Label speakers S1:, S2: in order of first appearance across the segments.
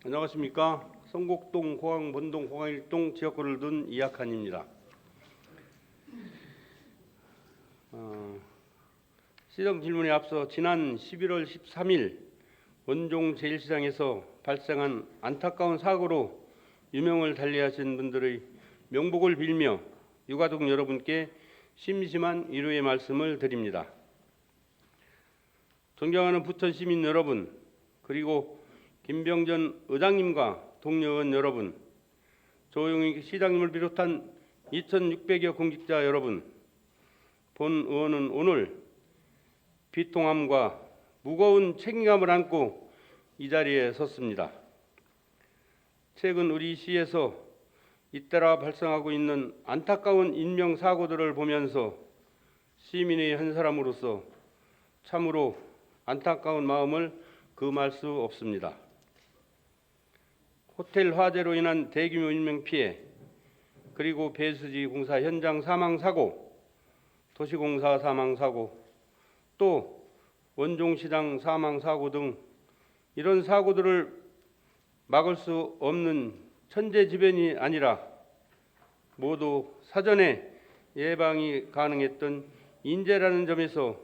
S1: 안녕하십니까. 성곡동, 공항, 원동, 공항 1동 지역구를 둔 이학환입니다. 시정 질문에 앞서 지난 11월 13일 원종 제1시장에서 발생한 안타까운 사고로 유명을 달리하신 분들의 명복을 빌며 유가족 여러분께 심심한 위로의 말씀을 드립니다. 존경하는 부천 시민 여러분, 그리고 김병전 의장님과 동료의원 여러분, 조용익 시장님을 비롯한 2,600여 공직자 여러분, 본 의원은 오늘 비통함과 무거운 책임감을 안고 이 자리에 섰습니다. 최근 우리 시에서 잇따라 발생하고 있는 안타까운 인명사고들을 보면서 시민의 한 사람으로서 참으로 안타까운 마음을 금할 수 없습니다. 호텔 화재로 인한 대규모 인명피해, 그리고 배수지 공사 현장 사망사고, 도시공사 사망사고, 또 원종시장 사망사고 등 이런 사고들을 막을 수 없는 천재지변이 아니라 모두 사전에 예방이 가능했던 인재라는 점에서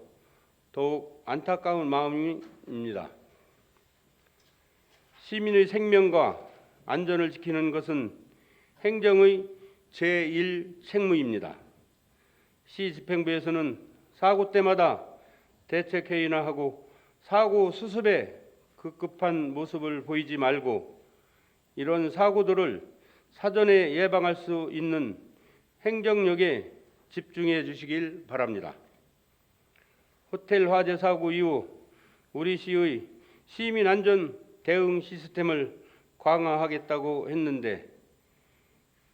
S1: 더욱 안타까운 마음입니다. 시민의 생명과 안전을 지키는 것은 행정의 제1책무입니다. 시 집행부에서는 사고 때마다 대책회의나 하고 사고 수습에 급급한 모습을 보이지 말고 이런 사고들을 사전에 예방할 수 있는 행정력에 집중해 주시길 바랍니다. 호텔 화재 사고 이후 우리 시의 시민 안전 대응 시스템을 강화하겠다고 했는데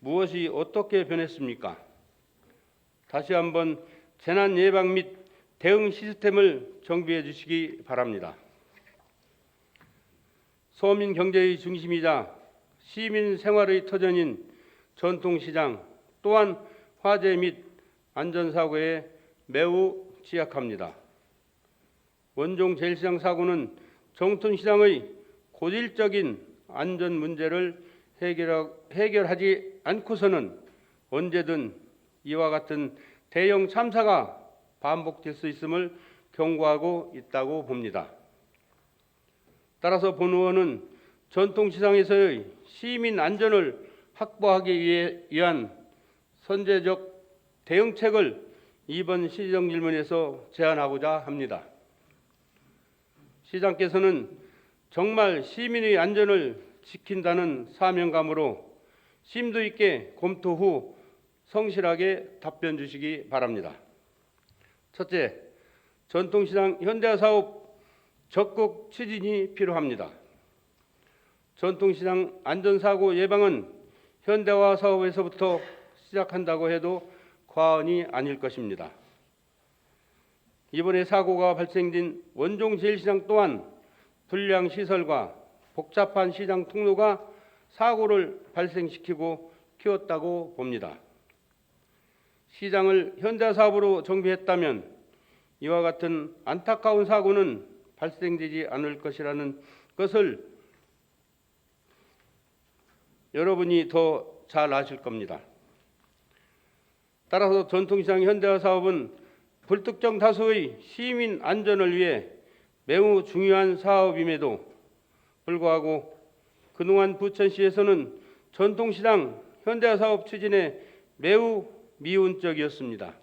S1: 무엇이 어떻게 변했습니까? 다시 한번 재난 예방 및 대응 시스템을 정비해 주시기 바랍니다. 서민 경제의 중심이자 시민 생활의 터전인 전통시장 또한 화재 및 안전사고에 매우 취약합니다. 원종 제1시장 사고는 전통시장의 고질적인 안전 문제를 해결하지 않고서는 언제든 이와 같은 대형 참사가 반복될 수 있음을 경고하고 있다고 봅니다. 따라서 본 의원은 전통시장에서의 시민 안전을 확보하기 위한 선제적 대응책을 이번 시정질문에서 제안하고자 합니다. 시장께서는 정말 시민의 안전을 지킨다는 사명감으로 심도 있게 검토 후 성실하게 답변 주시기 바랍니다. 첫째, 전통시장 현대화 사업 적극 추진이 필요합니다. 전통시장 안전사고 예방은 현대화 사업에서부터 시작한다고 해도 과언이 아닐 것입니다. 이번에 사고가 발생된 원종 제1시장 또한 불량 시설과 복잡한 시장 통로가 사고를 발생시키고 키웠다고 봅니다. 시장을 현대화 사업으로 정비했다면 이와 같은 안타까운 사고는 발생되지 않을 것이라는 것을 여러분이 더 잘 아실 겁니다. 따라서 전통시장 현대화 사업은 불특정 다수의 시민 안전을 위해 매우 중요한 사업임에도 불구하고 그동안 부천시에서는 전통시장 현대화 사업 추진에 매우 미온적이었습니다.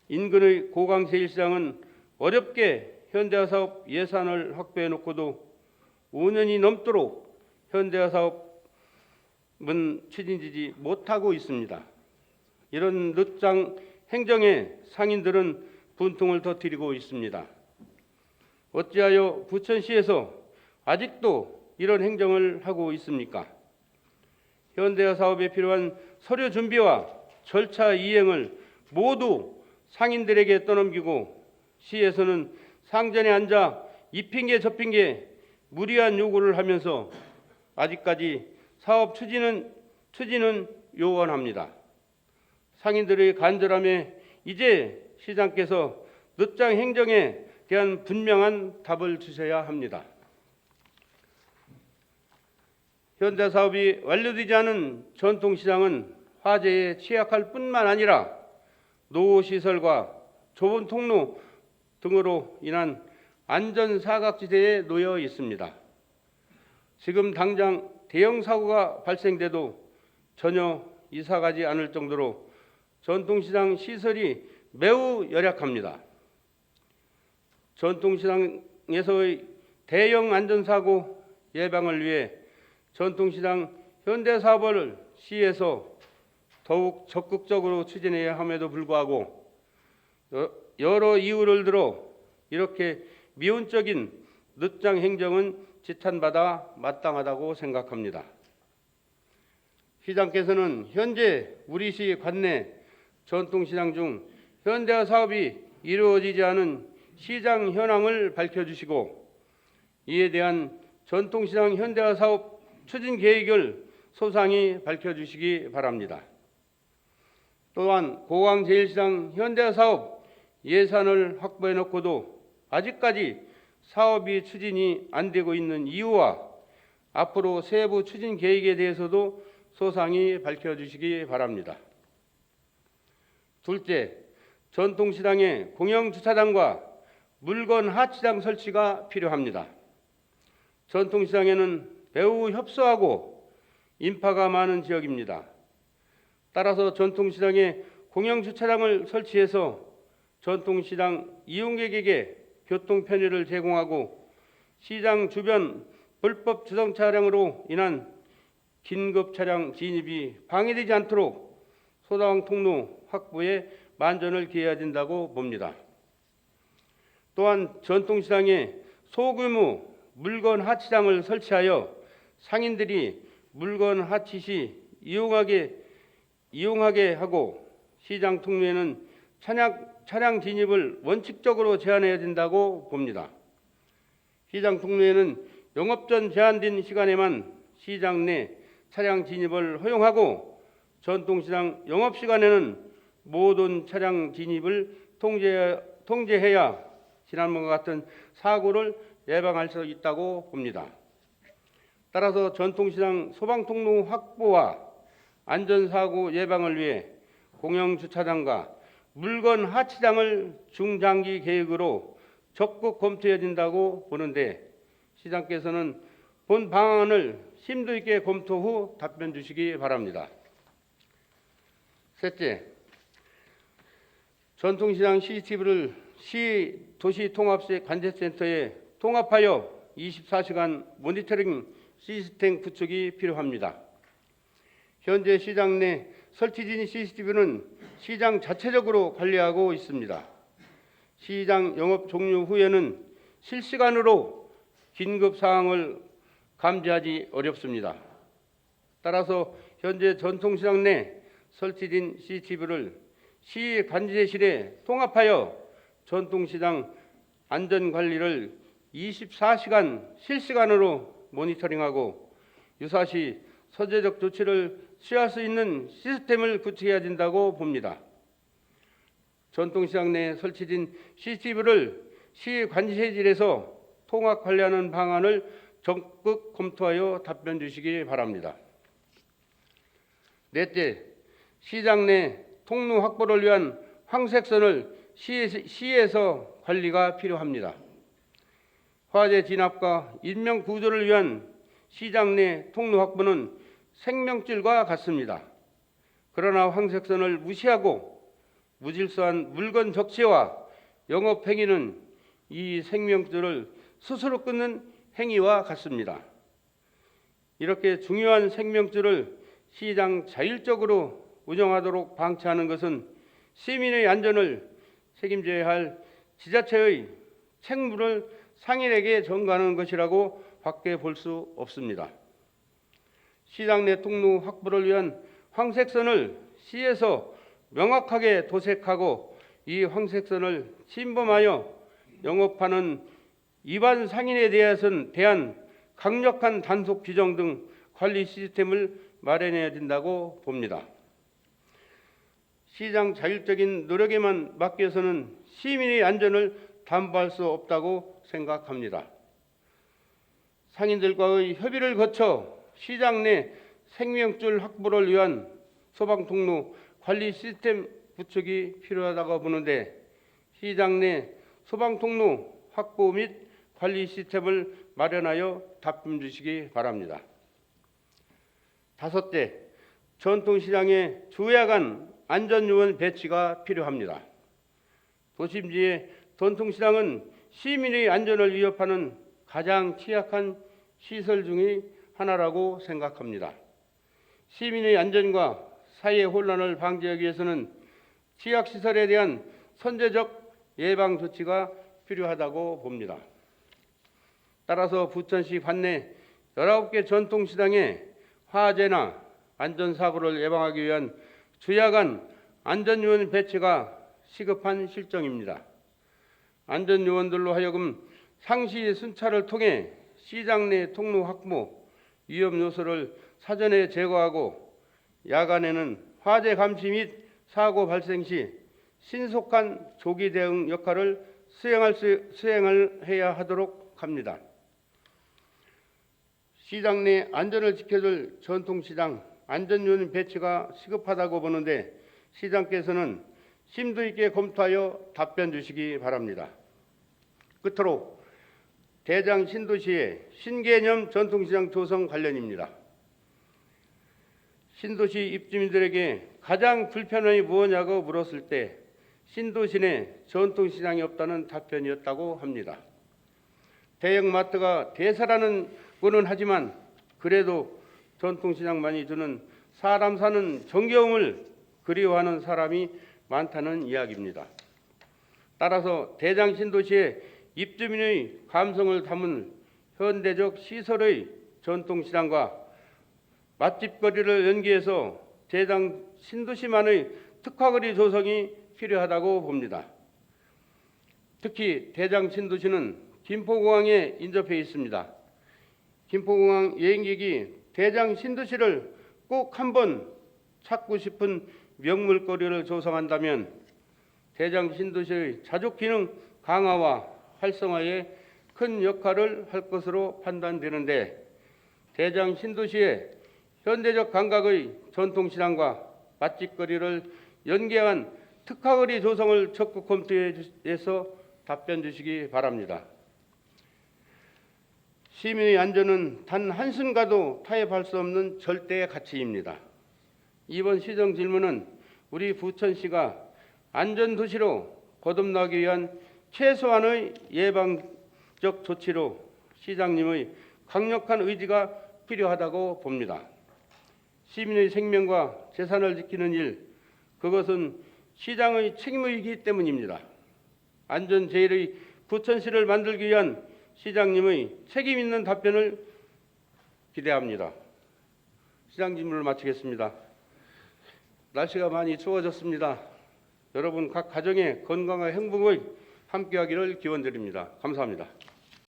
S1: 인근의 고강 제1시장은 어렵게 현대화 사업 예산을 확보해 놓고도 5년이 넘도록 현대화 사업은 추진되지 못하고 있습니다. 이런 늦장 행정에 상인들은 분통을 터뜨리고 있습니다. 어찌하여 부천시에서 아직도 이런 행정을 하고 있습니까? 현대화 사업에 필요한 서류 준비와 절차 이행을 모두 상인들에게 떠넘기고 시에서는 상전에 앉아 이 핑계 저 핑계 무리한 요구를 하면서 아직까지 사업 추진은 요원합니다. 상인들의 간절함에 이제 시장께서 늦장 행정에 대한 분명한 답을 주셔야 합니다. 현대사업이 완료되지 않은 전통시장은 화재에 취약할 뿐만 아니라 노후시설과 좁은 통로 등으로 인한 안전사각지대에 놓여 있습니다. 지금 당장 대형 사고가 발생돼도 전혀 이사가지 않을 정도로 전통시장 시설이 매우 열악합니다. 전통시장에서의 대형 안전사고 예방을 위해 전통시장 현대사업을 시에서 더욱 적극적으로 추진해야 함에도 불구하고 여러 이유를 들어 이렇게 미온적인 늦장 행정은 지탄받아 마땅하다고 생각합니다. 시장께서는 현재 우리 시 관내 전통시장 중 현대화 사업이 이루어지지 않은 시장 현황을 밝혀주시고 이에 대한 전통시장 현대화 사업 추진 계획을 소상히 밝혀주시기 바랍니다. 또한 고광제일시장 현대화 사업 예산을 확보해 놓고도 아직까지 사업이 추진이 안 되고 있는 이유와 앞으로 세부 추진 계획에 대해서도 소상히 밝혀주시기 바랍니다. 둘째, 전통시장의 공영주차장과 물건 하치장 설치가 필요합니다. 전통시장에는 매우 협소하고 인파가 많은 지역입니다. 따라서 전통시장에 공영주차장을 설치해서 전통시장 이용객에게 교통 편의를 제공하고 시장 주변 불법 주정 차량으로 인한 긴급 차량 진입이 방해되지 않도록 소당 통로 확보에 만전을 기해야 된다고 봅니다. 또한 전통시장에 소규모 물건 하치장을 설치하여 상인들이 물건 하치 시 이용하게 하고 시장 통로에는 차량 진입을 원칙적으로 제한해야 된다고 봅니다. 시장 통로에는 영업 전 제한된 시간에만 시장 내 차량 진입을 허용하고 전통시장 영업시간에는 모든 차량 진입을 통제해야 지난번과 같은 사고를 예방할 수 있다고 봅니다. 따라서 전통시장 소방통로 확보와 안전사고 예방을 위해 공영주차장과 물건 하치장을 중장기 계획으로 적극 검토해야 된다고 보는데 시장께서는 본 방안을 심도 있게 검토 후 답변 주시기 바랍니다. 셋째, 전통시장 CCTV를 시 도시통합관제센터에 통합하여 24시간 모니터링 시스템 구축이 필요합니다. 현재 시장 내 설치된 CCTV는 시장 자체적으로 관리하고 있습니다. 시장 영업 종료 후에는 실시간으로 긴급 사항을 감지하기 어렵습니다. 따라서 현재 전통시장 내 설치된 CCTV를 시 관제실에 통합하여 전통시장 안전관리를 24시간 실시간으로 모니터링하고 유사시 선제적 조치를 취할 수 있는 시스템을 구축해야 된다고 봅니다. 전통시장 내 설치된 CCTV를 시 관제실에서 통합 관리하는 방안을 적극 검토하여 답변 주시기 바랍니다. 넷째, 시장 내 통로 확보를 위한 황색선을 시에서 관리가 필요합니다. 화재 진압과 인명 구조를 위한 시장 내 통로 확보는 생명줄과 같습니다. 그러나 황색선을 무시하고 무질서한 물건 적재와 영업 행위는 이 생명줄을 스스로 끊는 행위와 같습니다. 이렇게 중요한 생명줄을 시장 자율적으로 운영하도록 방치하는 것은 시민의 안전을 책임져야 할 지자체의 책무를 상인에게 전가하는 것이라고 밖에 볼 수 없습니다. 시장 내 통로 확보를 위한 황색선을 시에서 명확하게 도색하고 이 황색선을 침범하여 영업하는 위반 상인에 대한 강력한 단속 규정 등 관리 시스템을 마련해야 된다고 봅니다. 시장 자율적인 노력에만 맡겨서는 시민의 안전을 담보할 수 없다고 생각합니다. 상인들과의 협의를 거쳐 시장 내 생명줄 확보를 위한 소방통로 관리 시스템 구축이 필요하다고 보는데 시장 내 소방통로 확보 및 관리 시스템을 마련하여 답변 주시기 바랍니다. 다섯째, 전통시장에 조야간 안전요원 배치가 필요합니다. 도심지의 전통시장은 시민의 안전을 위협하는 가장 취약한 시설 중의 하나라고 생각합니다. 시민의 안전과 사회 혼란을 방지하기 위해서는 취약시설에 대한 선제적 예방 조치가 필요하다고 봅니다. 따라서 부천시 관내 19개 전통시장에 화재나 안전사고를 예방하기 위한 조야간 안전요원 배치가 시급한 실정입니다. 안전요원들로 하여금 상시 순찰을 통해 시장 내 통로 확보, 위험 요소를 사전에 제거하고 야간에는 화재 감시 및 사고 발생 시 신속한 조기 대응 역할을 수행을 해야 하도록 합니다. 시장 내 안전을 지켜줄 전통시장 안전요원 배치가 시급하다고 보는데 시장께서는 심도 있게 검토하여 답변 주시기 바랍니다. 끝으로 대장 신도시의 신개념 전통시장 조성 관련입니다. 신도시 입주민들에게 가장 불편함이 무엇냐고 물었을 때 신도시 내 전통시장이 없다는 답변이었다고 합니다. 대형마트가 대세라는 거는 하지만 그래도 전통시장만이 주는 사람 사는 정겨움을 그리워하는 사람이 많다는 이야기입니다. 따라서 대장 신도시의 입주민의 감성을 담은 현대적 시설의 전통시장과 맛집거리를 연계해서 대장 신도시만의 특화거리 조성이 필요하다고 봅니다. 특히 대장 신도시는 김포공항에 인접해 있습니다. 김포공항 여행객이 대장 신도시를 꼭 한번 찾고 싶은 명물거리를 조성한다면 대장 신도시의 자족 기능 강화와 활성화에 큰 역할을 할 것으로 판단되는데 대장 신도시의 현대적 감각의 전통시장과 맛집거리를 연계한 특화거리 조성을 적극 검토해서 답변 주시기 바랍니다. 시민의 안전은 단 한순간도 타협할 수 없는 절대의 가치입니다. 이번 시정 질문은 우리 부천시가 안전도시로 거듭나기 위한 최소한의 예방적 조치로 시장님의 강력한 의지가 필요하다고 봅니다. 시민의 생명과 재산을 지키는 일, 그것은 시장의 책임이기 때문입니다. 안전 제일의 부천시를 만들기 위한 시장님의 책임 있는 답변을 기대합니다. 시장 질문을 마치겠습니다. 날씨가 많이 추워졌습니다. 여러분 각 가정의 건강과 행복을 함께하기를 기원드립니다. 감사합니다.